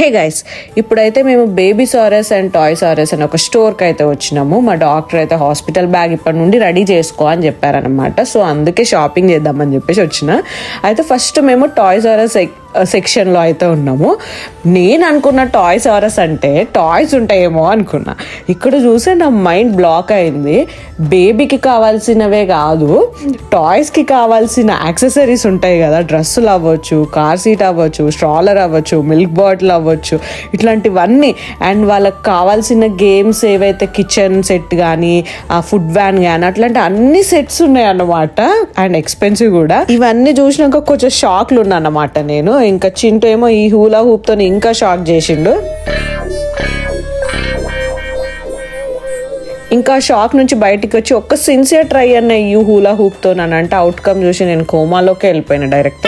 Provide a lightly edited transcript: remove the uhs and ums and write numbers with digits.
Hey guys, ఇప్పుడైతే మేము baby saris and toy saris అని ఒక స్టోర్కి అయితే వచ్చినాము. మా డాక్టర్ అయితే హాస్పిటల్ బ్యాగ్ ఇప్పటి నుండి రెడీ చేసుకో అని చెప్పారనమాట. సో అందుకే షాపింగ్ చేద్దామని చెప్పేసి వచ్చిన. అయితే ఫస్ట్ మేము టాయ్ సారస్ సెక్షన్లో అయితే ఉన్నాము. నేను అనుకున్న టాయ్ సారస్ అంటే టాయ్స్ ఉంటాయేమో అనుకున్నా. ఇక్కడ చూస్తే నా మైండ్ బ్లాక్ అయింది. బేబీకి కావాల్సినవే కాదు, టాయ్స్కి కావాల్సిన యాక్సెసరీస్ ఉంటాయి కదా, డ్రెస్సులు అవ్వచ్చు, కార్ సీట్ అవ్వచ్చు, స్ట్రాలర్ అవ్వచ్చు, మిల్క్ బాటిల్ అవ్వచ్చు, ఇట్లాంటివన్నీ. అండ్ వాళ్ళకి కావాల్సిన గేమ్స్ ఏవైతే కిచెన్ సెట్ కానీ ఫుడ్ వ్యాన్ కానీ అట్లాంటి అన్ని సెట్స్ ఉన్నాయి అన్నమాట. అండ్ ఎక్స్పెన్సివ్ కూడా. ఇవన్నీ చూసినాక కొంచెం షాక్లు ఉన్నా అన్నమాట నేను. ఇంకా చింటూ ఏమో ఈ హూలా హూప్తో ఇంకా షాక్ చేసిండు. ఇంకా షాక్ నుంచి బయటికి వచ్చి ఒక్క సిన్సియర్ ట్రై అన్న ఈ హూలా హూప్తో అంటే అవుట్కమ్ చూసి నేను కోమాలోకి వెళ్ళిపోయినా డైరెక్ట్.